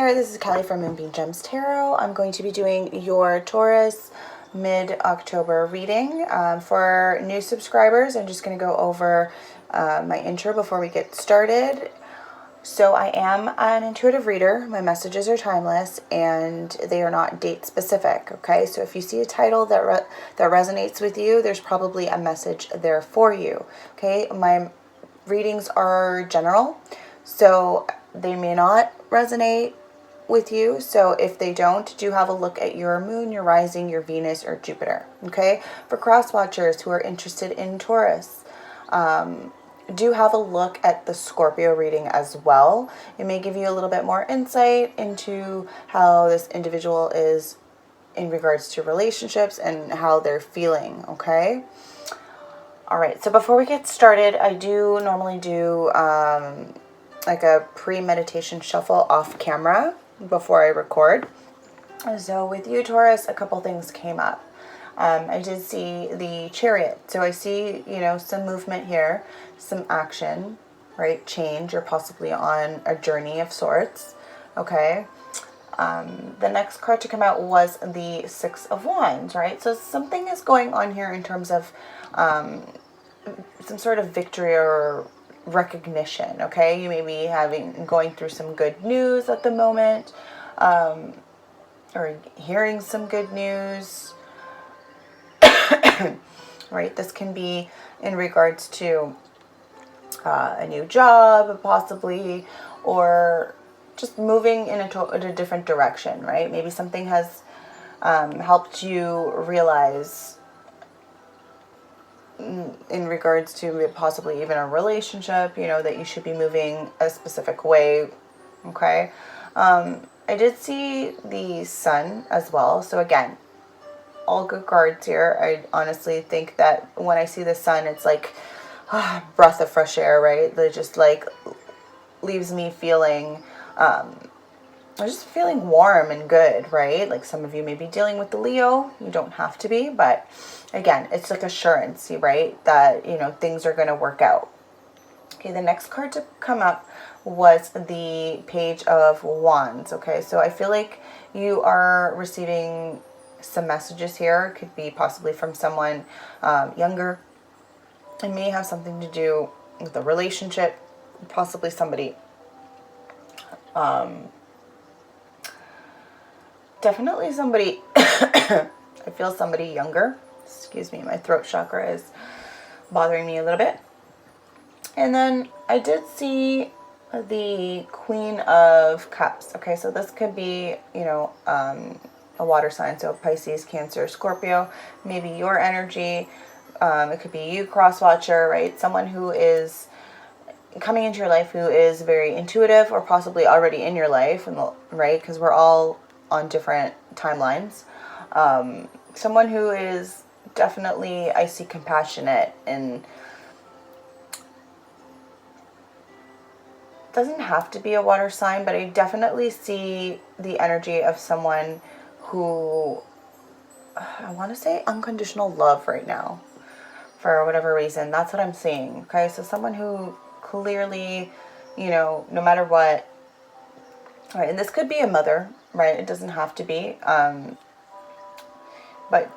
there, this is Kelly from Moonbean Tarot. I'm going to be doing your Taurus mid-October reading. For new subscribers, I'm just going to go over my intro before we get started. So I am an intuitive reader. My messages are timeless and they are not date specific, okay? So if you see a title that resonates with you, there's probably a message there for you, okay? My readings are general, so they may not resonate with you. So if they don't, do have a look at your moon, your rising, your Venus, or Jupiter, okay? For cross watchers who are interested in Taurus, do have a look at the Scorpio reading as well. It may give you a little bit more insight into how this individual is in regards to relationships and how they're feeling, okay? All right, so before we get started, I do normally do like a pre-meditation shuffle off camera before I record. So with you, Taurus, a couple things came up. I did see the Chariot. So I see, some movement here, some action, right? Change. You're possibly on a journey of sorts. Okay. The next card to come out was the Six of Wands, right? So something is going on here in terms of some sort of victory or recognition, okay? You may be going through some good news at the moment, or hearing some good news, right? This can be in regards to a new job, possibly, or just moving in a different direction, right? Maybe something has helped you realize in regards to possibly even a relationship, that you should be moving a specific way, okay? I did see the Sun as well. So again, all good cards here. I honestly think that when I see the Sun, it's like breath of fresh air, right? That just like leaves me feeling, just feeling warm and good, right? Like some of you may be dealing with the Leo. You don't have to be, but again, it's like assurance, right? That, things are going to work out. Okay, the next card to come up was the Page of Wands. Okay, so I feel like you are receiving some messages here. It could be possibly from someone younger. It may have something to do with a relationship, possibly somebody definitely somebody I feel somebody younger. Excuse me, my throat chakra is bothering me a little bit. And then I did see the Queen of Cups. Okay, so this could be, a water sign. So Pisces, Cancer, Scorpio, maybe your energy. It could be you, cross watcher, right? Someone who is coming into your life who is very intuitive, or possibly already in your life, and right? Because we're all on different timelines. Someone who is definitely, I see, compassionate, and doesn't have to be a water sign, but I definitely see the energy of someone who, I want to say unconditional love right now, for whatever reason. That's what I'm seeing. Okay, so someone who clearly, no matter what, right, and this could be a mother, right? It doesn't have to be, but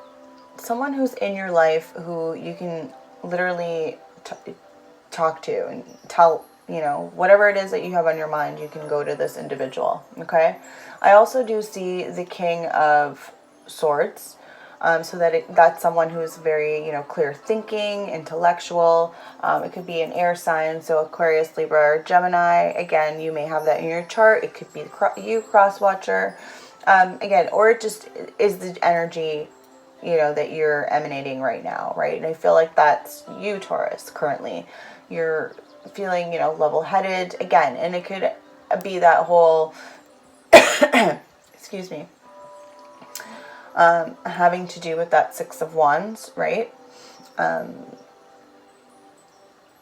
someone who's in your life who you can literally talk to and tell, whatever it is that you have on your mind, you can go to this individual, okay? I also do see the King of Swords, so that's someone who's very, clear thinking, intellectual. It could be an air sign, so Aquarius, Libra, or Gemini. Again, you may have that in your chart. It could be you, cross watcher. Again, or it just is the energy, that you're emanating right now, right? And I feel like that's you, Taurus, currently. You're feeling, level-headed, again, and it could be that whole, excuse me, having to do with that Six of Wands, right?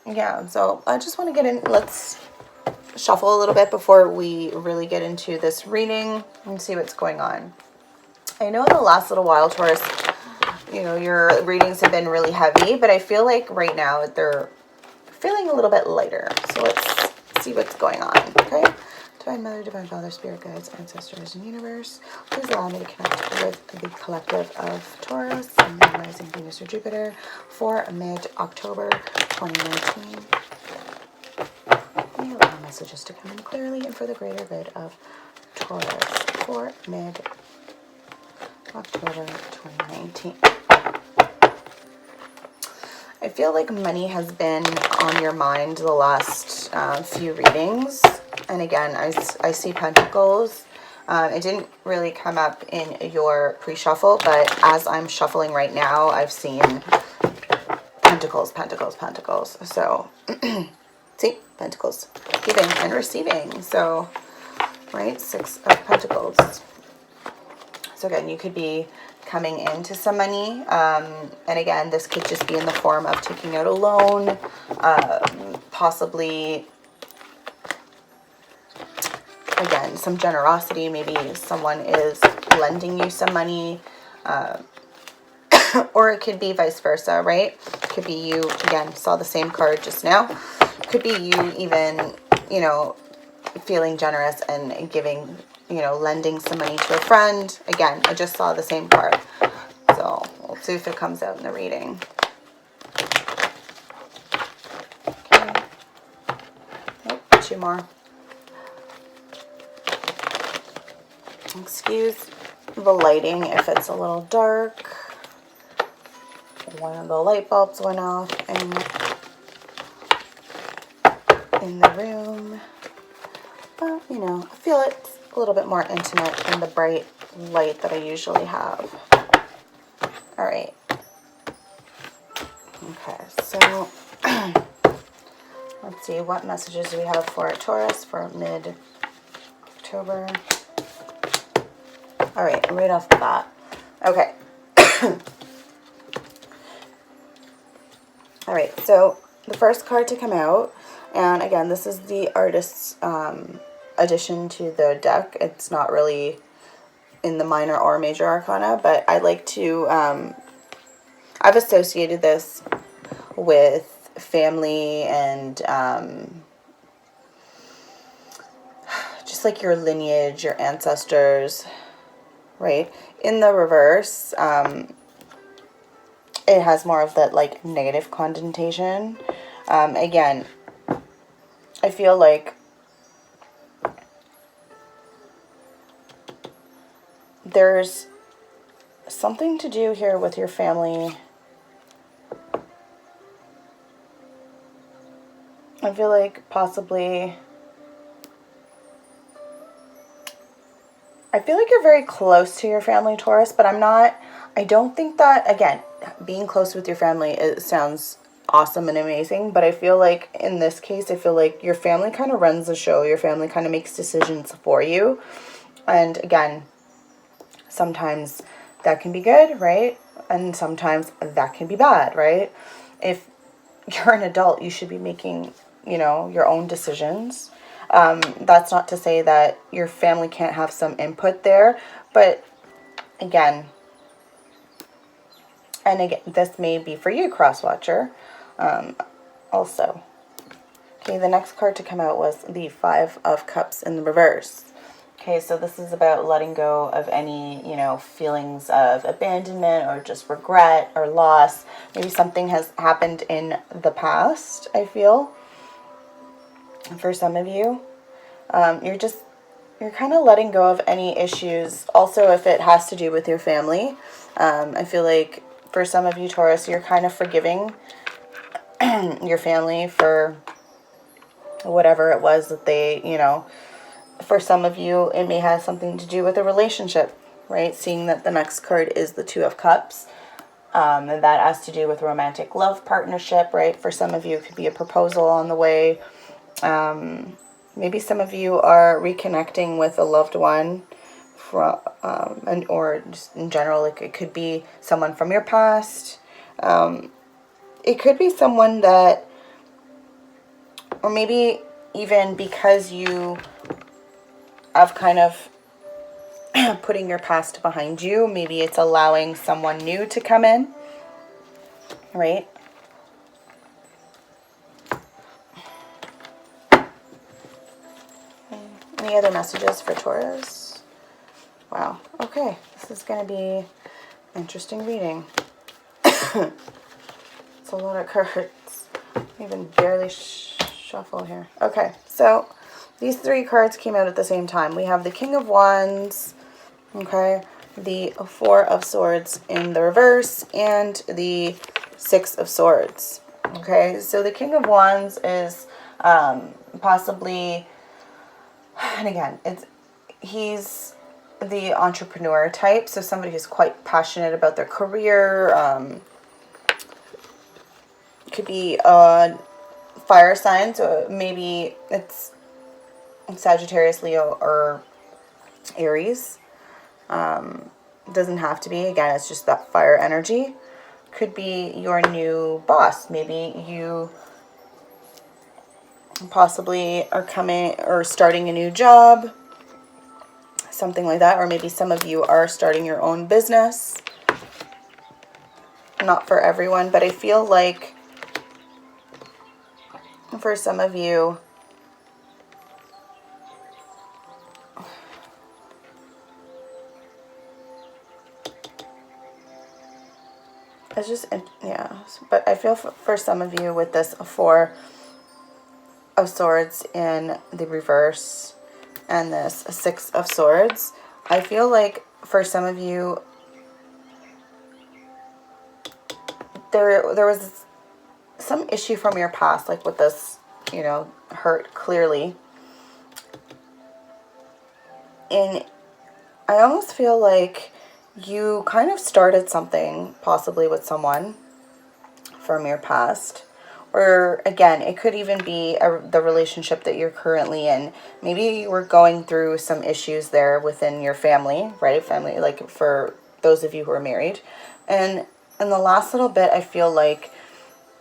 Yeah, so I just want to get in, let's shuffle a little bit before we really get into this reading and see what's going on. I know in the last little while, Taurus, your readings have been really heavy, but I feel like right now they're feeling a little bit lighter. So let's see what's going on, okay? Divine Mother, Divine Father, Spirit Guides, Ancestors, and Universe, please allow me to connect with the collective of Taurus and Moon, Rising, Venus, or Jupiter for mid-October 2019. May allow messages to come in clearly and for the greater good of Taurus for mid-October 2019. I feel like money has been on your mind the last few readings. And again, I see Pentacles. It didn't really come up in your pre-shuffle, but as I'm shuffling right now, I've seen Pentacles, Pentacles, Pentacles. So, see, Pentacles, giving and receiving. So, right, Six of Pentacles. So again, you could be coming into some money. And again, this could just be in the form of taking out a loan, possibly, again, some generosity. Maybe someone is lending you some money, or it could be vice versa, right? It could be you, again, saw the same card just now. Could be you even, you know, feeling generous and giving, you know, lending some money to a friend. Again, I just saw the same card. So we'll see if it comes out in the reading. Okay. Oh, two more. Excuse the lighting if it's a little dark. One of the light bulbs went off in the room. But, you know, I feel it's a little bit more intimate than the bright light that I usually have. All right. Okay, so let's see, what messages do we have for Taurus for mid-October? All right, right off the bat. Okay. All right, so the first card to come out, and again, this is the artist's addition to the deck. It's not really in the minor or major arcana, but I like to, I've associated this with family and just like your lineage, your ancestors, right? In the reverse, it has more of that like negative connotation. Again, I feel like there's something to do here with your family. I feel like possibly, I feel like you're very close to your family, Taurus, but I don't think that, again, being close with your family, it sounds awesome and amazing, but I feel like in this case, I feel like your family kind of runs the show. Your family kind of makes decisions for you. And again, sometimes that can be good, right? And sometimes that can be bad, right? If you're an adult, you should be making, you know, your own decisions. That's not to say that your family can't have some input there, but again, and again, this may be for you, cross-watcher, also. Okay, the next card to come out was the Five of Cups in the reverse. Okay, so this is about letting go of any, you know, feelings of abandonment or just regret or loss. Maybe something has happened in the past, I feel. For some of you, you're kind of letting go of any issues. Also, if it has to do with your family, I feel like for some of you, Taurus, you're kind of forgiving your family for whatever it was that they, you know, for some of you, it may have something to do with a relationship, right? Seeing that the next card is the Two of Cups. And that has to do with romantic love partnership, right? For some of you, it could be a proposal on the way. Maybe some of you are reconnecting with a loved one, or just in general, like it could be someone from your past. It could be someone that, or maybe even because you have kind of putting your past behind you, maybe it's allowing someone new to come in, right? Any other messages for Taurus? Wow. Okay. This is going to be interesting reading. It's a lot of cards. Even barely shuffle here. Okay. So these 3 cards came out at the same time. We have the King of Wands. Okay. The 4 of Swords in the reverse. And the 6 of Swords. Okay. So the King of Wands is possibly... And again, he's the entrepreneur type, so somebody who's quite passionate about their career. Could be fire signs, so maybe it's Sagittarius, Leo, or Aries. Doesn't have to be. Again, it's just that fire energy. Could be your new boss. Maybe you possibly are coming or starting a new job, something like that. Or maybe some of you are starting your own business. Not for everyone, but I feel like for some of you, it's just, yeah, but I feel for some of you with this 4 of Swords in the reverse and this 6 of Swords, I feel like for some of you there was some issue from your past, like with this, you know, hurt clearly. And I almost feel like you kind of started something possibly with someone from your past. Or again, it could even be the relationship that you're currently in. Maybe you were going through some issues there within your family, right? Family, like for those of you who are married. And in the last little bit, I feel like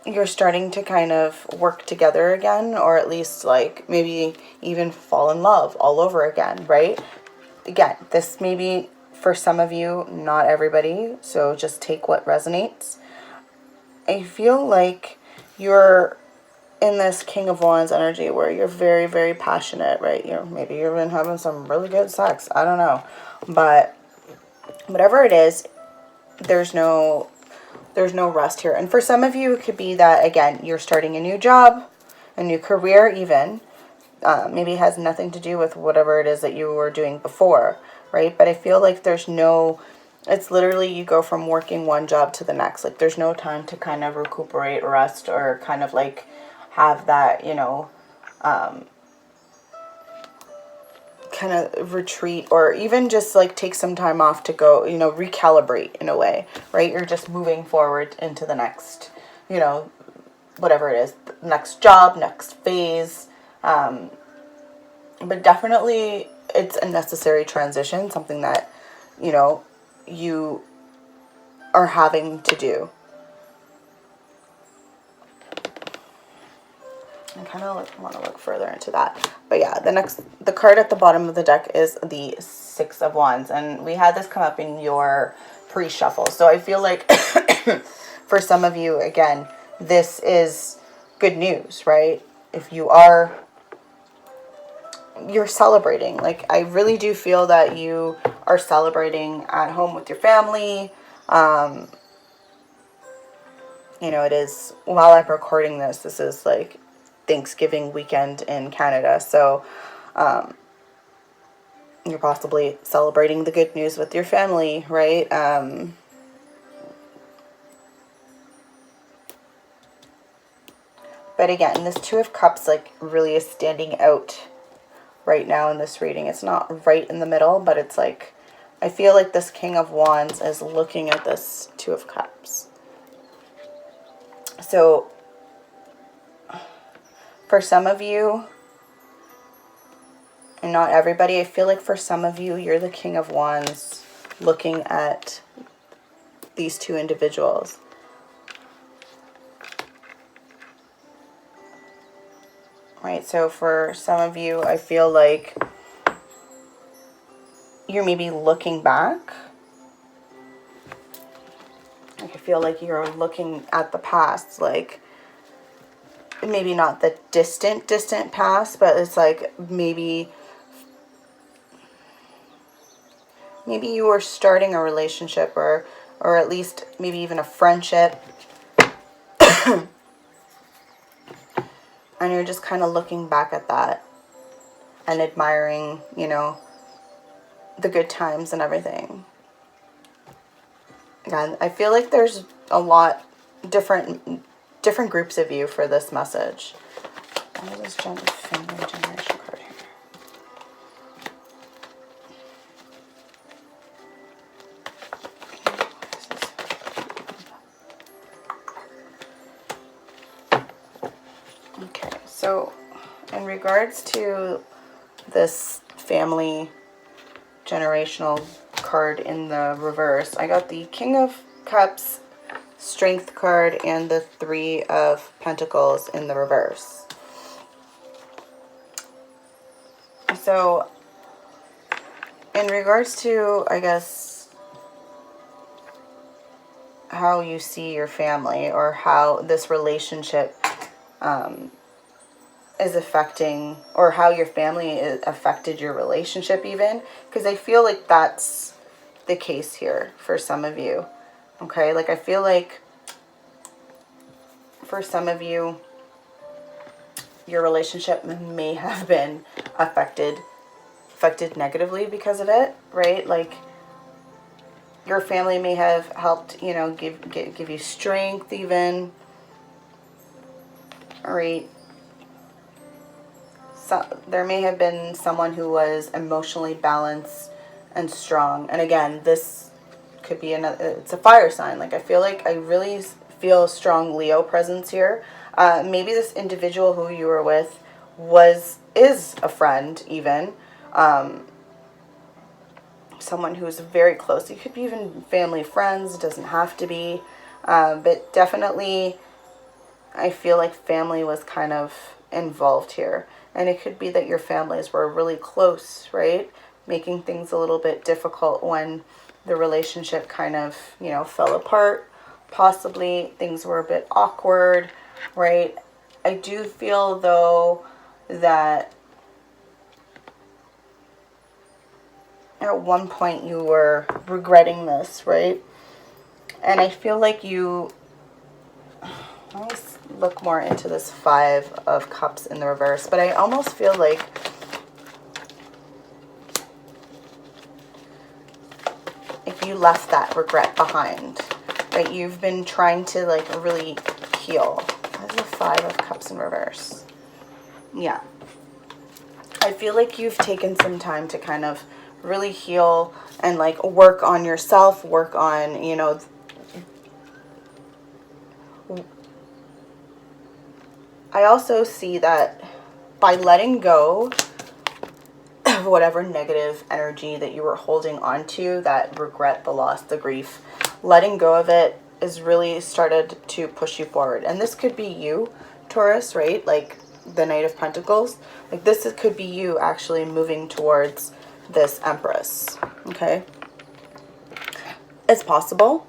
you're starting to kind of work together again, or at least like maybe even fall in love all over again, right? Again, this may be for some of you, not everybody, so just take what resonates. I feel like you're in this King of Wands energy where you're very, very passionate, right? Maybe you've been having some really good sex. I don't know. But whatever it is, there's no rest here. And for some of you, it could be that, again, you're starting a new job, a new career even. Maybe it has nothing to do with whatever it is that you were doing before, right? But I feel like it's literally you go from working one job to the next. Like there's no time to kind of recuperate, rest, or kind of like have that, you know, kind of retreat, or even just like take some time off to go, you know, recalibrate in a way, right? You're just moving forward into the next, you know, whatever it is, next job, next phase. But definitely it's a necessary transition, something that, you know, you are having to do. I kind of want to look further into that. But yeah, the card at the bottom of the deck is the 6 of Wands. And we had this come up in your pre-shuffle. So I feel like for some of you, again, this is good news, right? If you're celebrating. Like, I really do feel that you are celebrating at home with your family. You know, it is, while I'm recording this is like Thanksgiving weekend in Canada. So, you're possibly celebrating the good news with your family, right? But again, this 2 of Cups, like, really is standing out right now in this reading. It's not right in the middle, but it's like, I feel like this King of Wands is looking at this 2 of Cups. So, for some of you, and not everybody, I feel like for some of you, you're the King of Wands looking at these 2 individuals. Right, so for some of you, I feel like you're maybe looking back. Like, I feel like you're looking at the past, like, maybe not the distant past, but it's like maybe maybe you are starting a relationship, or at least maybe even a friendship. And you're just kind of looking back at that and admiring, you know, the good times and everything. Again, I feel like there's a lot different groups of you for this message. What is this family generation card here? Okay, so in regards to this family generational card in the reverse, I got the King of Cups, Strength card, and the Three of Pentacles in the reverse. So in regards to, I guess, how you see your family, or how this relationship is affecting, or how your family affected your relationship even, because I feel like that's the case here for some of you. Okay, like I feel like for some of you, your relationship may have been affected negatively because of it, right? Like your family may have helped, you know, give you strength even, right? So there may have been someone who was emotionally balanced and strong. And again, this could be it's a fire sign. Like I feel like I really feel a strong Leo presence here. Maybe this individual who you were with is a friend even. Someone who's very close. It could be even family, friends. It doesn't have to be. But definitely I feel like family was kind of involved here. And it could be that your families were really close, right? Making things a little bit difficult when the relationship kind of, you know, fell apart. Possibly things were a bit awkward, right? I do feel, though, that at one point you were regretting this, right? And I feel like you... Let me look more into this Five of Cups in the reverse. But I almost feel like if you left that regret behind, that you've been trying to like really heal. That's the Five of Cups in reverse. Yeah. I feel like you've taken some time to kind of really heal and like work on yourself, work on, you know, I also see that by letting go of whatever negative energy that you were holding on to, that regret, the loss, the grief, letting go of it is really started to push you forward. And this could be you, Taurus, right? Like the Knight of Pentacles. Like this could be you actually moving towards this Empress, okay? It's possible.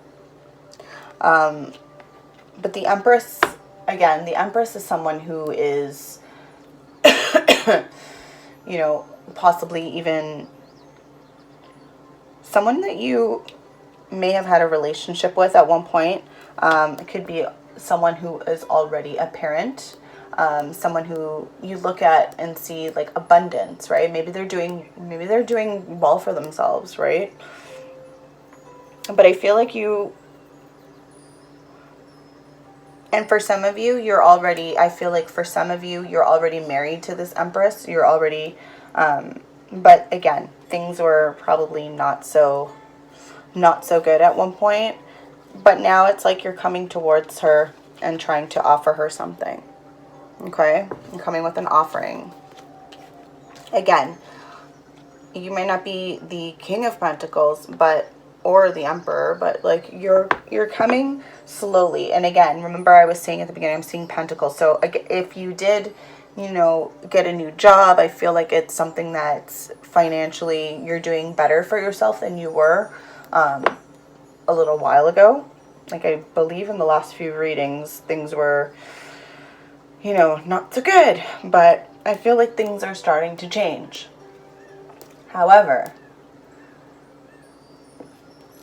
But the Empress... Again, the Empress is someone who is, you know, possibly even someone that you may have had a relationship with at one point. It could be someone who is already a parent, someone who you look at and see like abundance, right? Maybe they're doing well for themselves, right? But I feel like you... And for some of you, I feel like for some of you, you're already married to this Empress. You're already, but again, things were probably not so good at one point. But now it's like you're coming towards her and trying to offer her something. Okay? You're coming with an offering. Again, you may not be the King of Pentacles, or the Emperor, but like you're coming slowly. And again, remember I was saying at the beginning, I'm seeing Pentacles. So if you did, you know, get a new job, I feel like it's something that's financially you're doing better for yourself than you were a little while ago. Like I believe in the last few readings, things were, you know, not so good, but I feel like things are starting to change. However,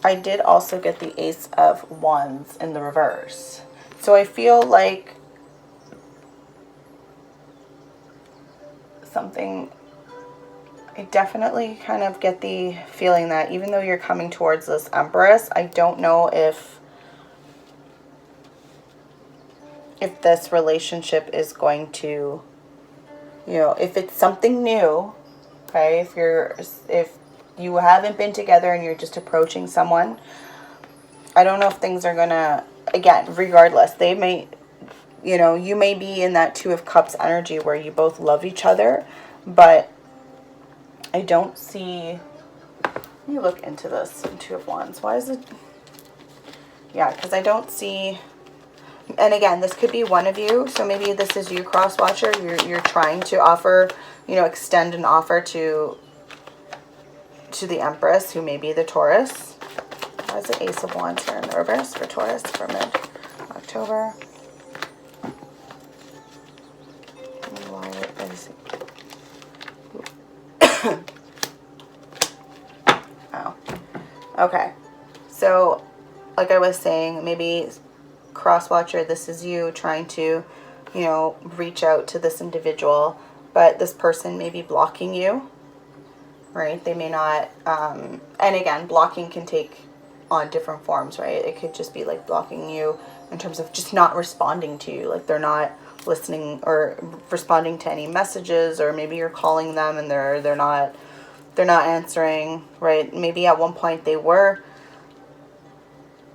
I did also get the Ace of Wands in the reverse. So I feel like something, I definitely kind of get the feeling that even though you're coming towards this Empress, I don't know if this relationship is going to, you know, if it's something new, okay, if you haven't been together and you're just approaching someone, I don't know if things are gonna, again, regardless, they may, you know, you may be in that Two of Cups energy where you both love each other, but I don't see, let me look into this Two of Wands. Why is it, yeah, because I don't see, and again, this could be one of you, so maybe this is you, cross watcher, you're trying to offer, you know, extend an offer to the Empress, who may be the Taurus. Why is the Ace of Wands here in the reverse for Taurus for mid-October? Why is oh, okay. So, like I was saying, maybe cross watcher, this is you trying to, you know, reach out to this individual, but this person may be blocking you, right? They may not, and again, blocking can take on different forms, right? It could just be like blocking you in terms of just not responding to you, like they're not listening or responding to any messages, or maybe you're calling them and they're not answering, right? Maybe at one point they were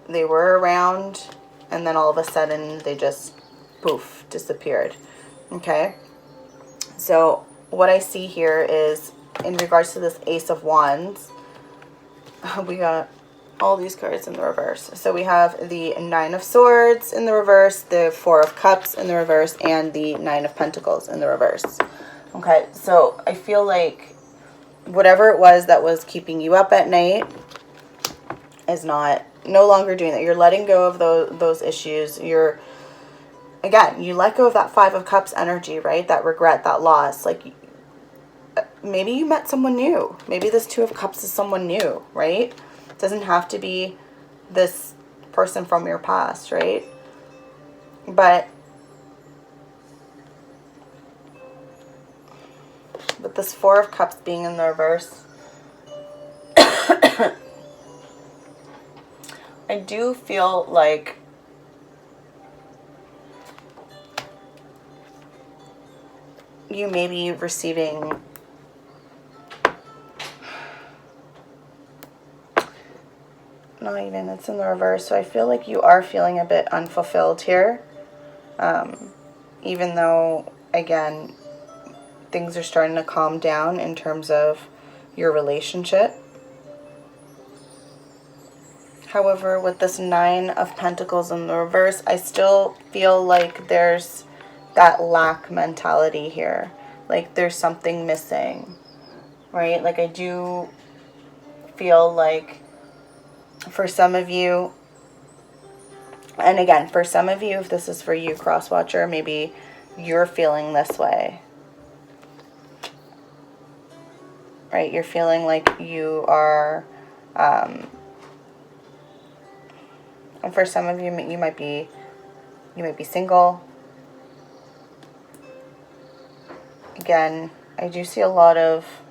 around, and then all of a sudden they just poof, disappeared. Okay, so what I see here is, in regards to this Ace of Wands, we got all these cards in the reverse. So we have the Nine of Swords in the reverse, the Four of Cups in the reverse, and the Nine of Pentacles in the reverse. Okay, so I feel like whatever it was that was keeping you up at night is no longer doing that. You're letting go of those issues. You're, again, you let go of that Five of Cups energy, right? That regret, that loss. Like, maybe you met someone new. Maybe this Two of Cups is someone new, right? It doesn't have to be this person from your past, right? But with this Four of Cups being in the reverse, I do feel like you may be receiving not even, it's in the reverse, so I feel like you are feeling a bit unfulfilled here, even though, again, things are starting to calm down in terms of your relationship. However, with this Nine of Pentacles in the reverse, I still feel like there's that lack mentality here. Like there's something missing, right? Like I do feel like for some of you, and again, for some of you, if this is for you, cross-watcher, maybe you're feeling this way, right? You're feeling like you are, and for some of you, you might be single. Again, I do see a lot of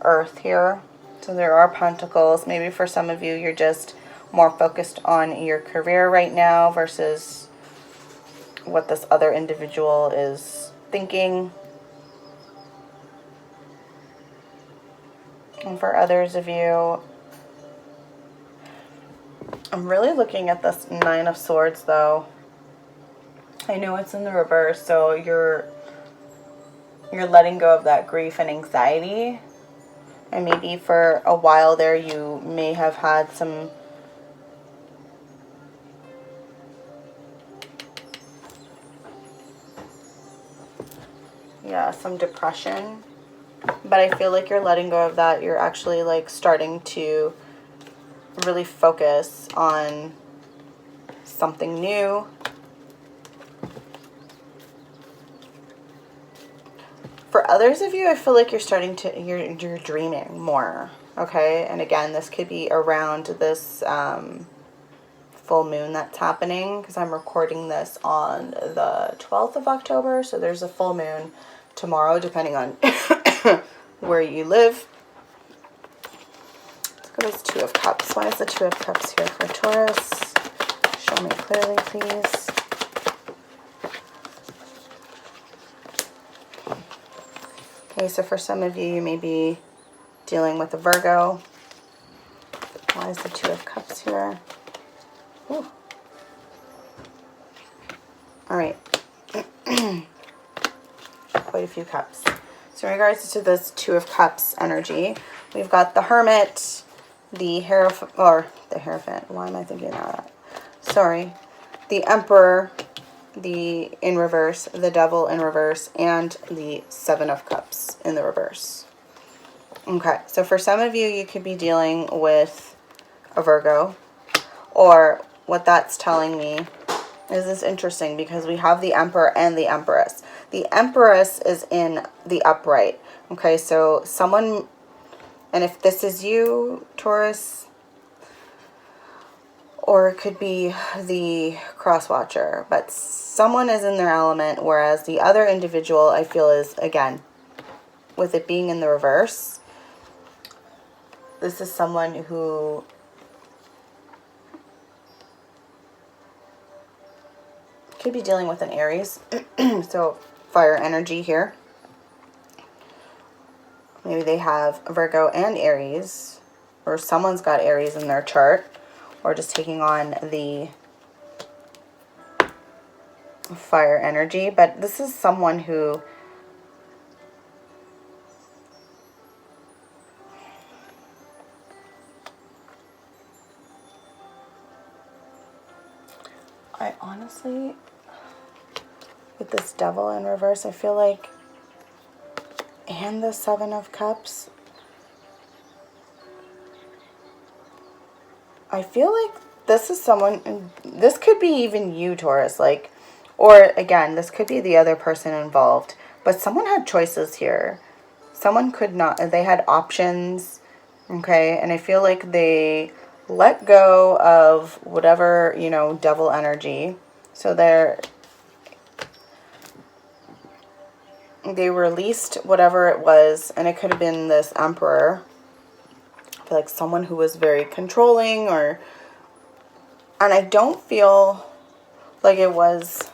earth here. So there are pentacles. Maybe for some of you, you're just more focused on your career right now versus what this other individual is thinking. And for others of you, I'm really looking at this Nine of Swords, though. I know it's in the reverse, so you're letting go of that grief and anxiety. And maybe for a while there, you may have had some depression. But I feel like you're letting go of that. You're actually like starting to really focus on something new. For others of you, I feel like you're starting to, you're dreaming more. Okay, and again, this could be around this full moon that's happening, because I'm recording this on the 12th of October, so there's a full moon tomorrow, depending on where you live. Let's go to this Two of Cups. Why is the Two of Cups here for Taurus? Show me clearly, please. Okay, so for some of you, you may be dealing with a Virgo. Why is the Two of Cups here? Ooh. All right. Quite a few cups. So in regards to this Two of Cups energy, we've got the Hermit, the Hierophant. Why am I thinking of that? Sorry. The Emperor, the in reverse, the Devil in reverse, and the Seven of Cups in the reverse. Okay, so for some of you, you could be dealing with a Virgo, or what that's telling me is this interesting, because we have the Emperor and the Empress. The Empress is in the upright. Okay, so someone, and if this is you, Taurus, or it could be the cross watcher, but someone is in their element, whereas the other individual, I feel, is, again, with it being in the reverse, this is someone who could be dealing with an Aries. So fire energy here. Maybe they have Virgo and Aries, or someone's got Aries in their chart, or just taking on the fire energy. But this is someone who I honestly, with this Devil in reverse, I feel like, and the Seven of Cups, I feel like this is someone, this could be even you, Taurus, like, or again, this could be the other person involved, but someone had choices here. Someone could not, they had options, okay, and I feel like they let go of whatever, you know, devil energy. So they released whatever it was, and it could have been this Emperor. I feel like someone who was very controlling, or, and I don't feel like it was,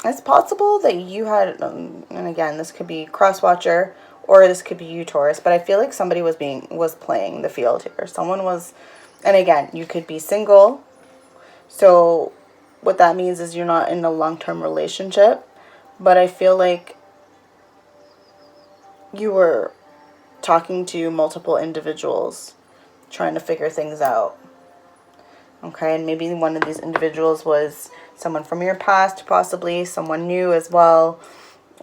it's possible that you had, and again, this could be cross-watcher, or this could be you, Taurus, but I feel like somebody was playing the field here. Someone was, and again, you could be single, so what that means is you're not in a long-term relationship, but I feel like you were talking to multiple individuals, trying to figure things out. Okay, and maybe one of these individuals was someone from your past, possibly someone new as well.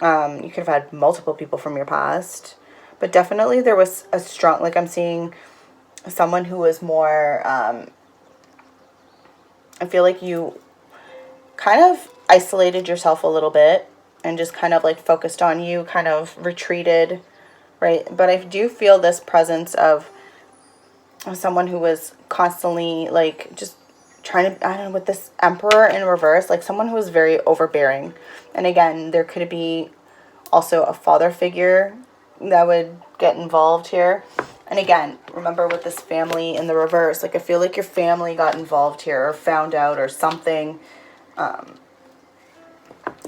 You could have had multiple people from your past, but definitely there was a strong, like I'm seeing someone who was more, I feel like you kind of isolated yourself a little bit and just kind of like focused on you, kind of retreated, right? But I do feel this presence of someone who was constantly like just trying to, I don't know, with this Emperor in reverse, like someone who was very overbearing. And again, there could be also a father figure that would get involved here. And again, remember with this family in the reverse, like I feel like your family got involved here or found out or something.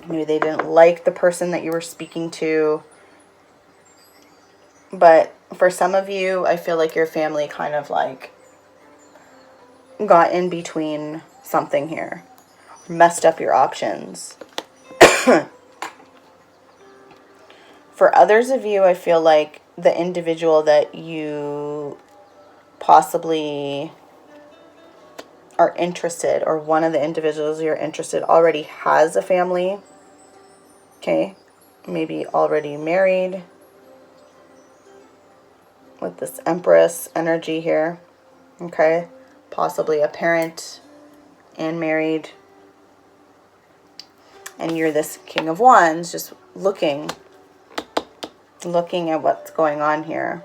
Maybe they didn't like the person that you were speaking to. But for some of you, I feel like your family kind of like got in between something here, messed up your options. For others of you, I feel like the individual that you possibly are interested, or one of the individuals you're interested already has a family. Okay, maybe already married with this Empress energy here. Okay, possibly a parent and married. And you're this King of Wands just looking. looking at what's going on here.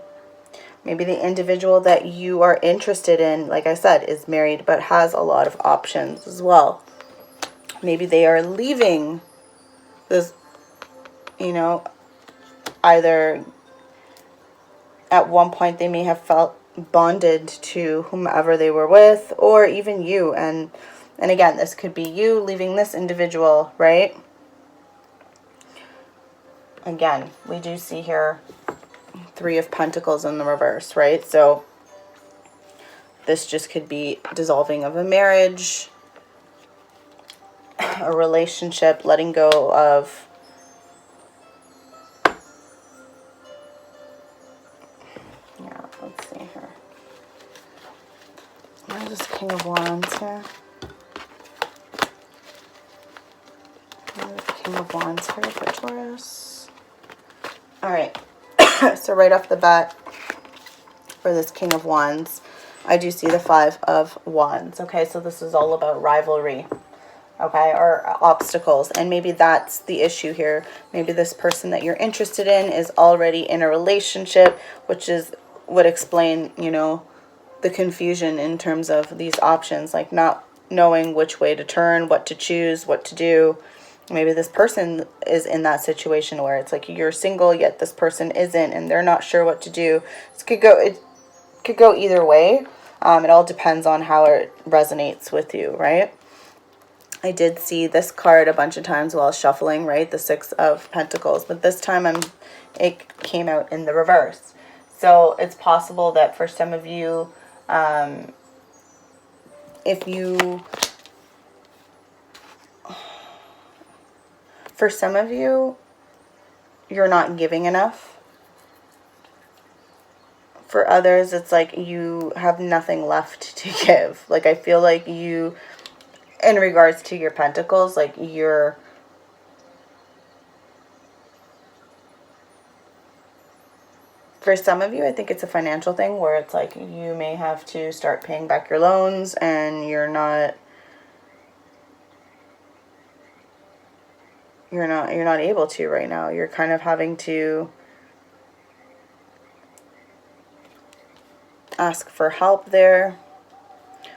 Maybe the individual that you are interested in, like I said, is married but has a lot of options as well. Maybe they are leaving this, you know, either at one point they may have felt bonded to whomever they were with, or even you. And again, this could be you leaving this individual, right? Again, we do see here Three of Pentacles in the reverse, right? So this just could be dissolving of a marriage, a relationship, letting go of let's see here. What is this King of Wands here? King of Wands here for Taurus. All right. So right off the bat, for this King of Wands, I do see the Five of Wands. Okay, so this is all about rivalry, okay, or obstacles. And maybe that's the issue here. Maybe this person that you're interested in is already in a relationship, which would explain, you know, the confusion in terms of these options, like not knowing which way to turn, what to choose, what to do. Maybe this person is in that situation where it's like you're single, yet this person isn't, and they're not sure what to do. It could go either way. It all depends on how it resonates with you, right? I did see this card a bunch of times while shuffling, right? The Six of Pentacles, but this time it came out in the reverse. So it's possible that for some of you, for some of you, you're not giving enough. For others, it's like you have nothing left to give. Like, I feel like you, in regards to your pentacles, like for some of you, I think it's a financial thing where it's like you may have to start paying back your loans and you're not able to right now. You're kind of having to ask for help there.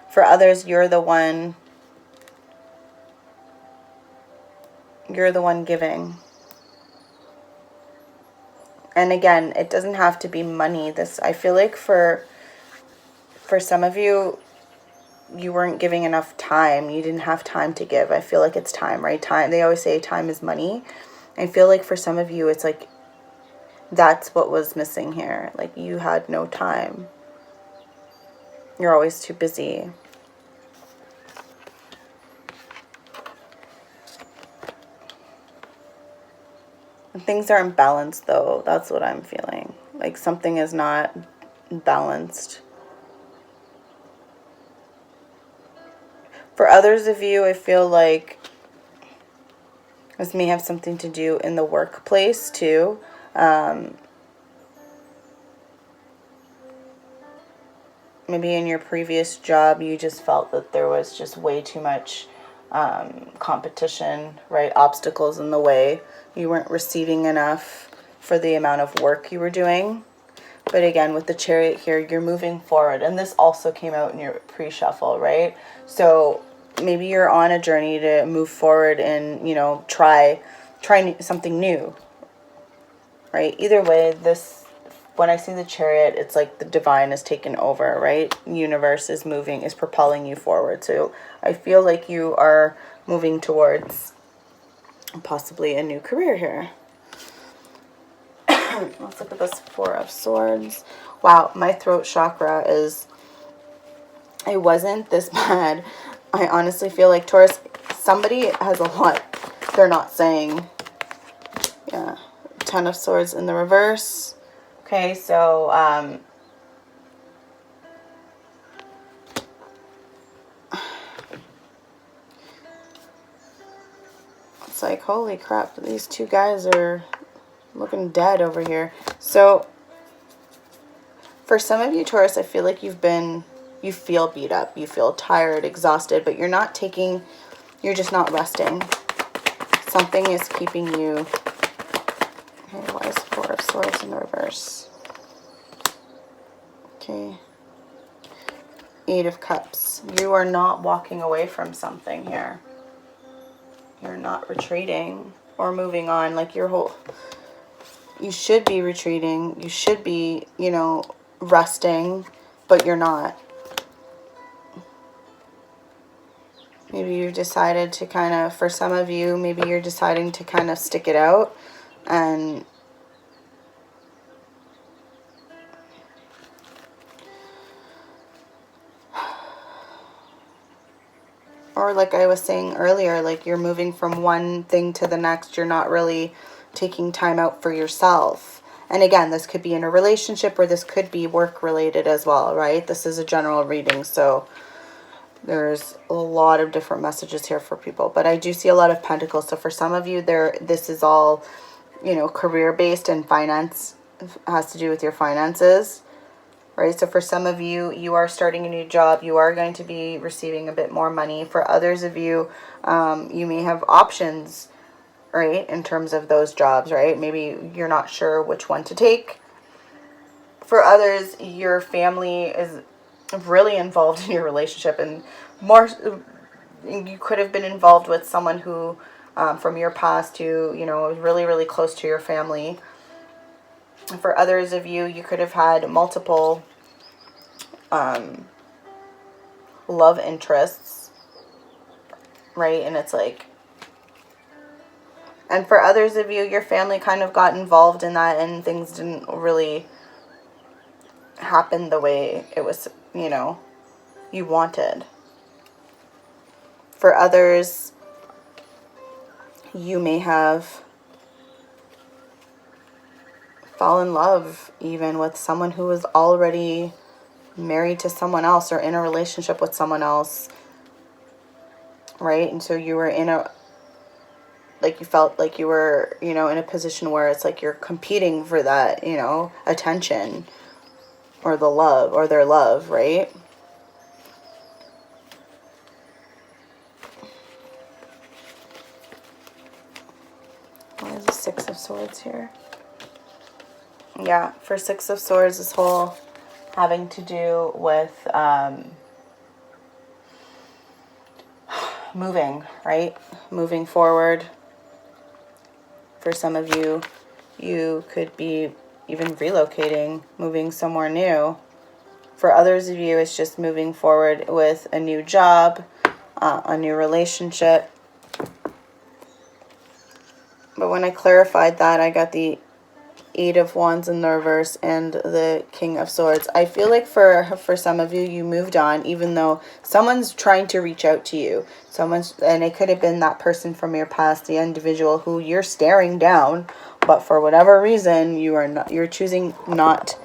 For others, you're the one giving. And again, it doesn't have to be money. I feel like for some of you, you weren't giving enough time. You didn't have time to give. I feel like it's time, right? Time. They always say time is money. I feel like for some of you, it's like that's what was missing here. Like you had no time. You're always too busy. And things are imbalanced, though. That's what I'm feeling. Like something is not balanced. For others of you, I feel like this may have something to do in the workplace, too. Maybe in your previous job, you just felt that there was just way too much competition, right? Obstacles in the way. You weren't receiving enough for the amount of work you were doing. But again, with the Chariot here, you're moving forward. And this also came out in your pre-shuffle, right? So maybe you're on a journey to move forward and, you know, try something new, right? Either way, when I see the Chariot, it's like the divine is taken over, right? Universe is moving, is propelling you forward. So I feel like you are moving towards possibly a new career here. Let's look at this Four of Swords. Wow, my throat chakra it wasn't this bad. I honestly feel like, Taurus, somebody has a lot they're not saying. Yeah, Ten of Swords in the reverse. Okay, so it's like, holy crap, these two guys are looking dead over here. So for some of you, Taurus, I feel like you feel beat up, you feel tired, exhausted, but you're just not resting. Something is keeping you. Okay, why Taurus, 4 of Swords in the reverse. Okay. 8 of Cups. You are not walking away from something here. You're not retreating or moving on. Like you should be retreating. You should be, you know, resting, but you're not. Maybe you decided to kind of, for some of you, maybe you're deciding to kind of stick it out and or like I was saying earlier, like you're moving from one thing to the next. You're not really taking time out for yourself. And again, this could be in a relationship or this could be work related as well, right? This is a general reading, so there's a lot of different messages here for people. But I do see a lot of pentacles. So for some of you, this is all, you know, career based, and finance has to do with your finances. Right, so for some of you, you are starting a new job. You are going to be receiving a bit more money. For others of you, you may have options, right, in terms of those jobs, right? Maybe you're not sure which one to take. For others, your family is really involved in your relationship, and more, you could have been involved with someone who, from your past, who, you know, is really, really close to your family. For others of you, you could have had multiple love interests, right? And it's like, and for others of you, your family kind of got involved in that and things didn't really happen the way it was, you know, you wanted. For others, you may have fallen in love even with someone who was already married to someone else or in a relationship with someone else, right? And so you were in a, like you felt like you were, you know, in a position where it's like you're competing for that, you know, attention or the love or their love, right? Why is the 6 of Swords here? Yeah, for 6 of Swords, this whole having to do with moving, right? Moving forward. For some of you, you could be even relocating, moving somewhere new. For others of you, it's just moving forward with a new job, a new relationship. But when I clarified that, I got the 8 of Wands in the reverse and the King of Swords. I feel like for some of you, you moved on, even though someone's trying to reach out to you. And it could have been that person from your past, the individual who you're staring down, but for whatever reason, you're choosing not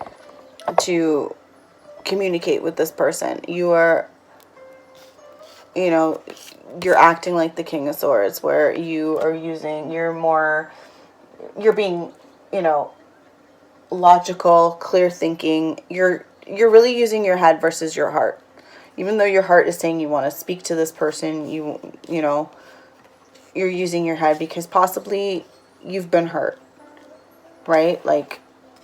to communicate with this person. You are, you know, you're acting like the King of Swords, where you are you're being, you know, logical, clear thinking. You're really using your head versus your heart. Even though your heart is saying you want to speak to this person, you know, you're using your head because possibly you've been hurt, right? Like,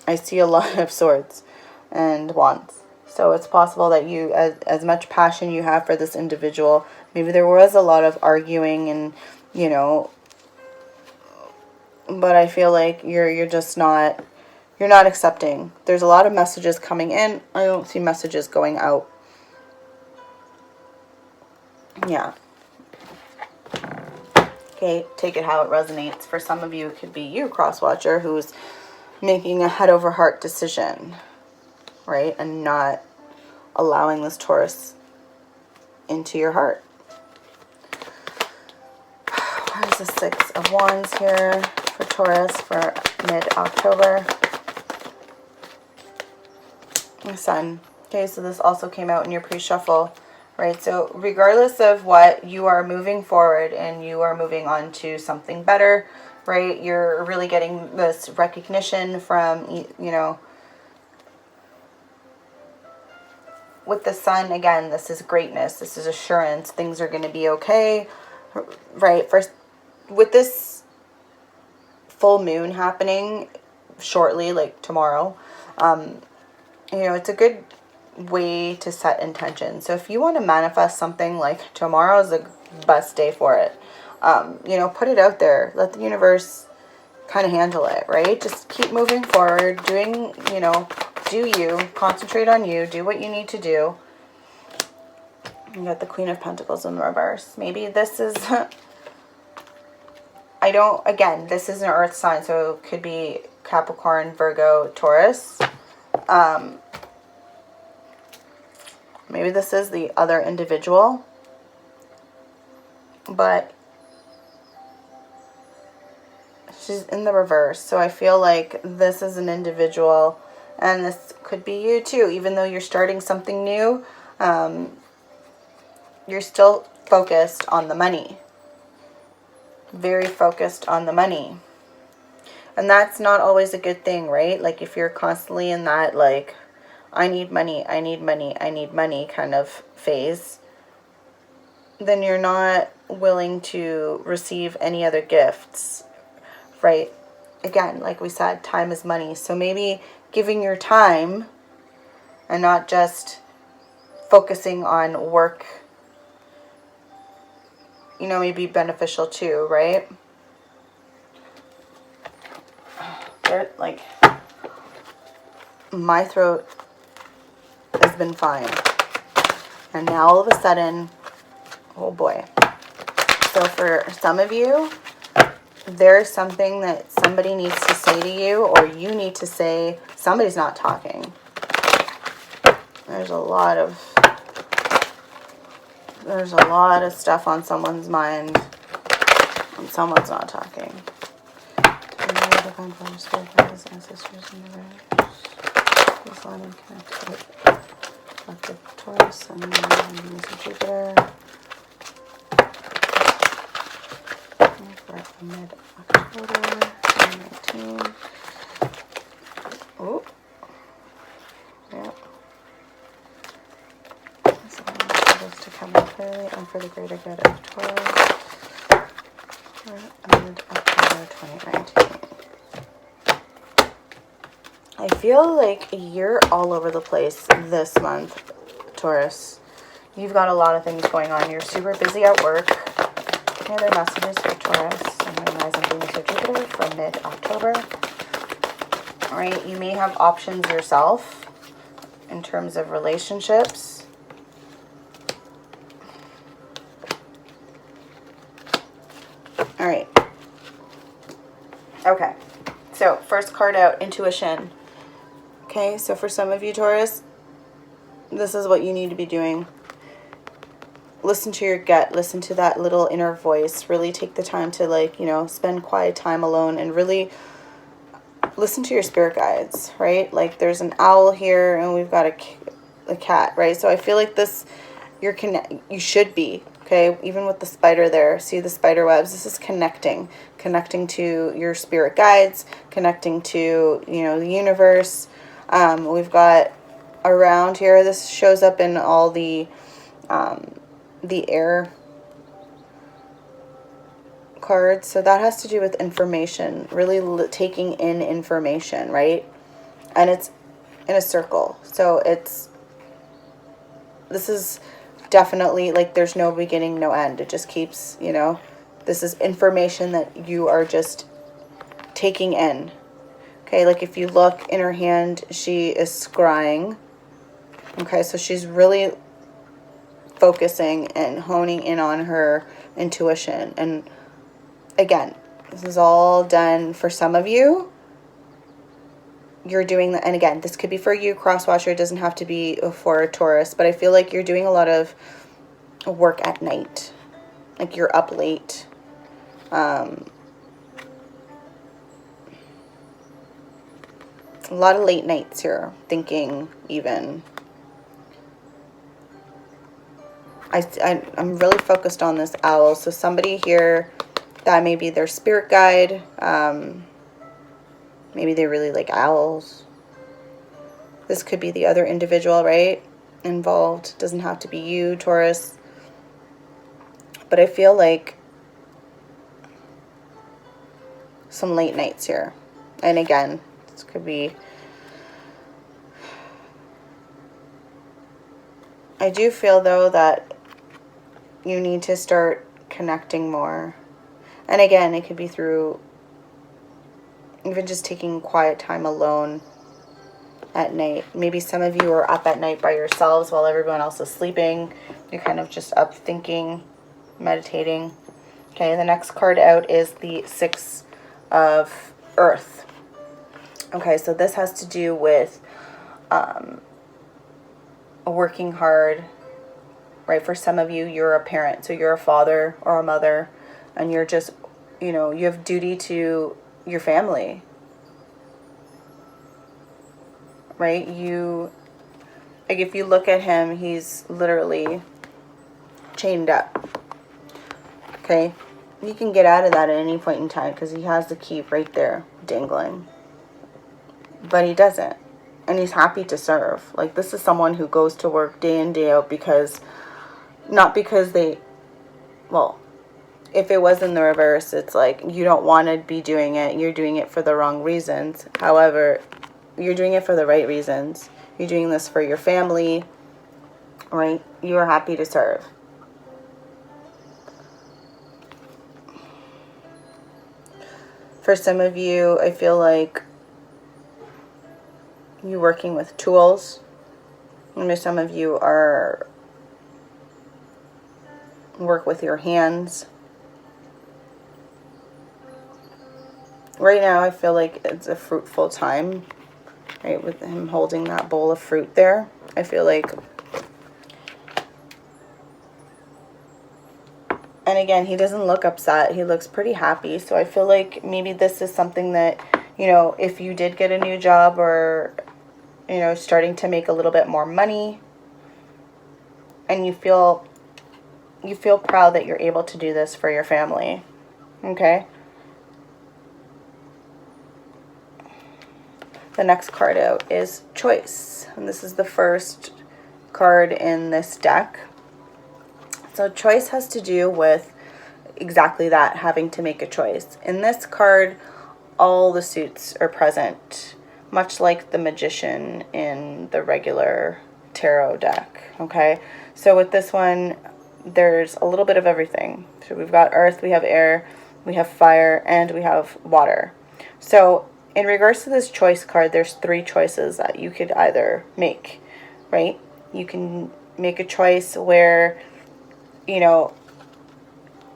I see a lot of Swords and Wands. So it's possible that you, as much passion you have for this individual, maybe there was a lot of arguing and, you know, but I feel like you're just not, you're not accepting. There's a lot of messages coming in. I don't see messages going out. Yeah. Okay, take it how it resonates. For some of you, it could be you, cross-watcher, who's making a head over heart decision, right? And not allowing this Taurus into your heart. Why is the 6 of Wands here for Taurus for mid-October? The Sun. Okay, so this also came out in your pre-shuffle, right? So regardless of what, you are moving forward and you are moving on to something better, right? You're really getting this recognition from, you know, with the Sun, again, this is greatness. This is assurance. Things are going to be okay, right? First, with this full moon happening, shortly, like tomorrow. You know, it's a good way to set intention. So if you want to manifest something, like tomorrow is the best day for it. You know, put it out there. Let the universe kind of handle it, right? Just keep moving forward, doing, you know, do you. Concentrate on you. Do what you need to do. You got the Queen of Pentacles in the reverse. Maybe this is... again, this is an earth sign, so it could be Capricorn, Virgo, Taurus. Maybe this is the other individual. But she's in the reverse. So I feel like this is an individual, and this could be you too. Even though you're starting something new, you're still focused on the money. Very focused on the money. And that's not always a good thing, right? Like if you're constantly in that, like, I need money, I need money, I need money kind of phase, then you're not willing to receive any other gifts, right? Again, like we said, time is money. So maybe giving your time and not just focusing on work, you know, may be beneficial too, right? Like, my throat has been fine. And now all of a sudden, oh boy. So for some of you, there's something that somebody needs to say to you, or you need to say, somebody's not talking. There's a lot of stuff on someone's mind and someone's not talking. Please let me connect with the Taurus and the Jupiter. For mid-October 2019. Oh, yeah. So I want this to come in clearly and for the greater good of Taurus for mid-October 2019. I feel like you're all over the place this month, Taurus. You've got a lot of things going on. You're super busy at work. Any other messages for Taurus and Rising Venus or Jupiter for mid-October? All right, you may have options yourself in terms of relationships. All right. Okay. So, first card out, intuition. Okay, so for some of you, Taurus, this is what you need to be doing. Listen to your gut. Listen to that little inner voice. Really take the time to, like, you know, spend quiet time alone and really listen to your spirit guides, right? Like, there's an owl here and we've got a cat, right? So I feel like this, you should be, okay? Even with the spider there, see the spider webs? This is connecting to your spirit guides, connecting to, you know, the universe. We've got around here, this shows up in all the air cards. So that has to do with information, really taking in information, right? And it's in a circle. So this is definitely like there's no beginning, no end. It just keeps, you know, this is information that you are just taking in. Okay, like if you look in her hand, she is scrying. Okay, so she's really focusing and honing in on her intuition. And again, this is all done for some of you. You're doing that, and again, this could be for you, cross-watcher. It doesn't have to be for a Taurus, but I feel like you're doing a lot of work at night. Like you're up late. A lot of late nights here, thinking even. I'm really focused on this owl. So somebody here, that may be their spirit guide. Maybe they really like owls. This could be the other individual, right? Involved. Doesn't have to be you, Taurus. But I feel like some late nights here. And again, This could be, I do feel though that you need to start connecting more. And again, it could be through even just taking quiet time alone at night. Maybe some of you are up at night by yourselves while everyone else is sleeping. You're kind of just up thinking, meditating. Okay, the next card out is the Six of Earth. Okay, so this has to do with working hard, right? For some of you, you're a parent, so you're a father or a mother, and you're just, you know, you have duty to your family, right? You, like, if you look at him, he's literally chained up, okay? You can get out of that at any point in time because he has the key right there dangling, but he doesn't, and he's happy to serve. Like, this is someone who goes to work day in, day out because, not because they, well, if it was in the reverse, it's like you don't want to be doing it. You're doing it for the wrong reasons. However, you're doing it for the right reasons. You're doing this for your family, right? You are happy to serve. For some of you, I feel like you're working with tools. Maybe some of you are work with your hands. Right now, I feel like it's a fruitful time, right? With him holding that bowl of fruit there. I feel like, and again, he doesn't look upset. He looks pretty happy. So I feel like maybe this is something that, you know, if you did get a new job or, you know, starting to make a little bit more money, and you feel proud that you're able to do this for your family, okay? The next card out is Choice, and this is the first card in this deck. So Choice has to do with exactly that, having to make a choice. In this card, all the suits are present, much like the Magician in the regular tarot deck, okay? So with this one, there's a little bit of everything. So we've got earth, we have air, we have fire, and we have water. So in regards to this choice card, there's three choices that you could either make, right? You can make a choice where, you know,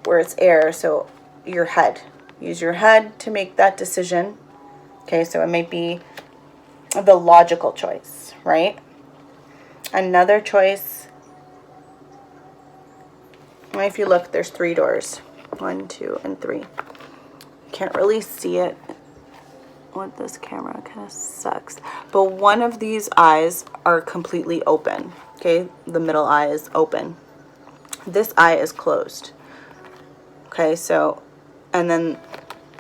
where it's air, so your head. Use your head to make that decision. Okay, so it might be the logical choice, right? Another choice, if you look, there's three doors. 1, 2, and 3. Can't really see it with this camera, kind of sucks. But one of these eyes are completely open. Okay, the middle eye is open. This eye is closed. Okay, so, and then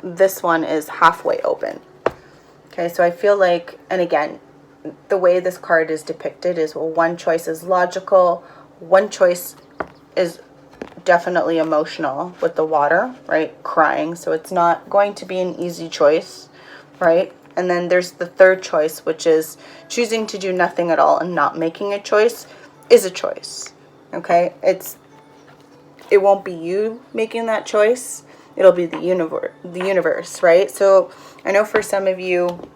this one is halfway open. Okay, so I feel like, and again, the way this card is depicted is, well, one choice is logical, one choice is definitely emotional with the water, right? Crying, so it's not going to be an easy choice, right? And then there's the third choice, which is choosing to do nothing at all and not making a choice is a choice, okay? It won't be you making that choice. It'll be the universe, right? So I know for some of you,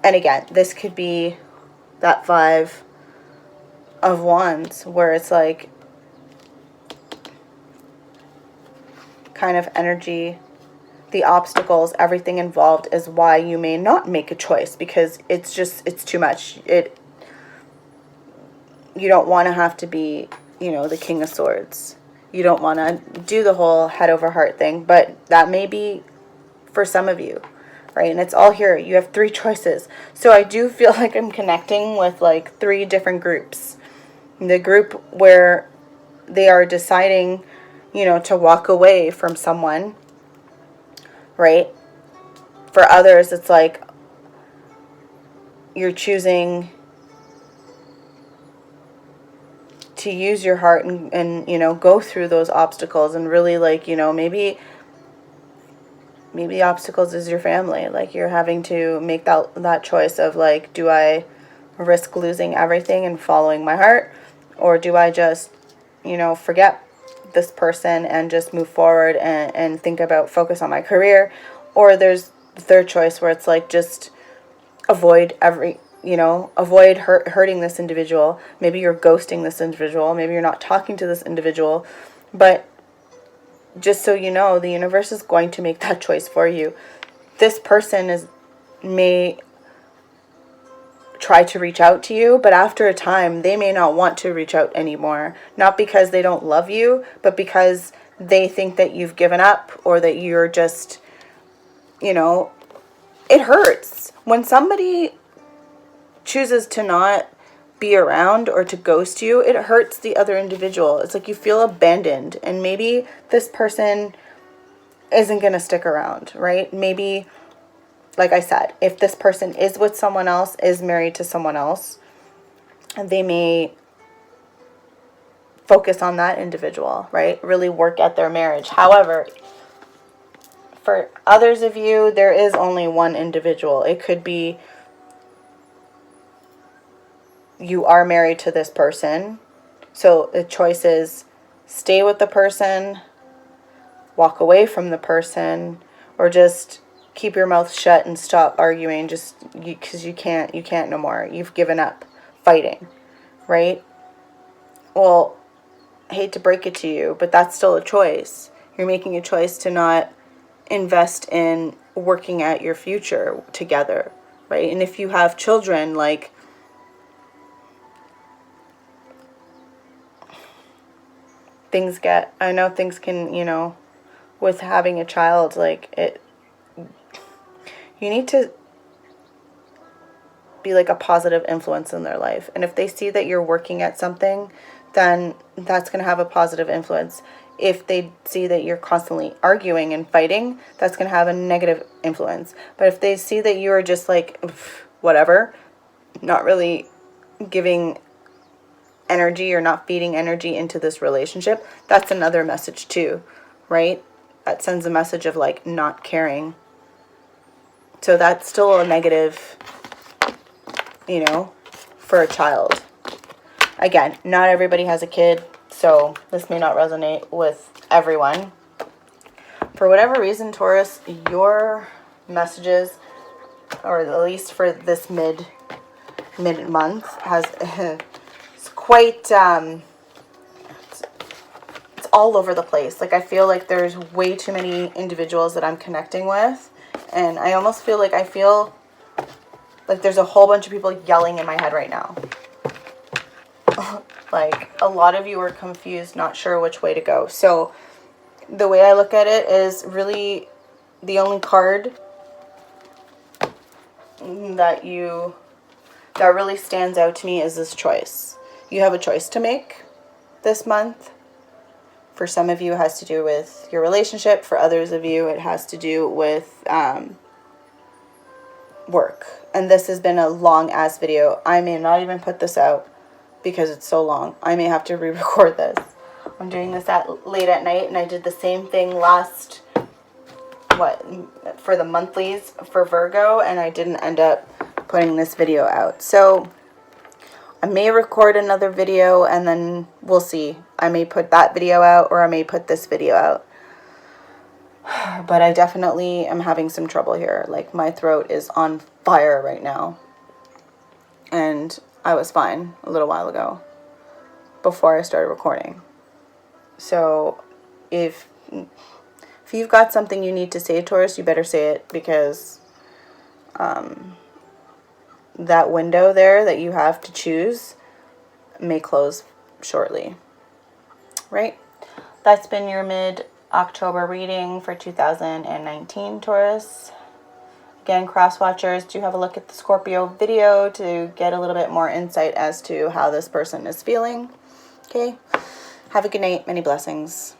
and again, this could be that 5 of Wands where it's like kind of energy, the obstacles, everything involved is why you may not make a choice, because it's too much. You don't want to have to be, you know, the King of Swords. You don't want to do the whole head over heart thing, but that may be for some of you, right? And it's all here. You have 3 choices. So I do feel like I'm connecting with like 3 different groups. The group where they are deciding, you know, to walk away from someone, right? For others, it's like you're choosing to use your heart and you know, go through those obstacles and really, like, you know, maybe maybe the obstacles is your family. Like, you're having to make that choice of, like, do I risk losing everything and following my heart, or do I just, you know, forget this person and just move forward and think about focus on my career? Or there's the third choice where it's like, just avoid avoid hurting this individual. Maybe you're ghosting this individual, maybe you're not talking to this individual, but just so you know, the universe is going to make that choice for you. This person may try to reach out to you, but after a time, they may not want to reach out anymore. Not because they don't love you, but because they think that you've given up, or that you're just, you know, it hurts. When somebody chooses to not be around or to ghost you, it hurts the other individual. It's like you feel abandoned, and maybe this person isn't going to stick around, right? Maybe, like I said, if this person is with someone else, is married to someone else, they may focus on that individual, right? Really work at their marriage. However, for others of you, there is only one individual. It could be you are married to this person. So the choice is stay with the person, walk away from the person, or just keep your mouth shut and stop arguing, just because you can't no more. You've given up fighting, right? Well, I hate to break it to you, but that's still a choice. You're making a choice to not invest in working at your future together, right? And if you have children, like, I know things can, you know, with having a child, like, you need to be like a positive influence in their life. And if they see that you're working at something, then that's going to have a positive influence. If they see that you're constantly arguing and fighting, that's going to have a negative influence. But if they see that you are just like, whatever, not really giving energy or not feeding energy into this relationship, that's another message too, right? That sends a message of like not caring. So that's still a negative, you know, for a child. Again, not everybody has a kid, so this may not resonate with everyone. For whatever reason, Taurus, your messages, or at least for this mid-month, has it's quite it's all over the place. Like, I feel like there's way too many individuals that I'm connecting with, and I almost feel like there's a whole bunch of people yelling in my head right now. Like, a lot of you are confused, not sure which way to go. So the way I look at it is, really the only card that really stands out to me is this choice. You have a choice to make this month. For some of you, it has to do with your relationship. For others of you, it has to do with work. And this has been a long ass video. I may not even put this out because it's so long. I may have to re-record this. I'm doing this late at night, and I did the same thing for the monthlies for Virgo, and I didn't end up putting this video out. So I may record another video, and then we'll see. I may put that video out, or I may put this video out. But I definitely am having some trouble here. Like, my throat is on fire right now. And I was fine a little while ago before I started recording. So if you've got something you need to say, Taurus, you better say it, because that window there that you have to choose may close shortly. Right? That's been your mid-October reading for 2019, Taurus. Again, cross-watchers, do have a look at the Scorpio video to get a little bit more insight as to how this person is feeling. Okay? Have a good night. Many blessings.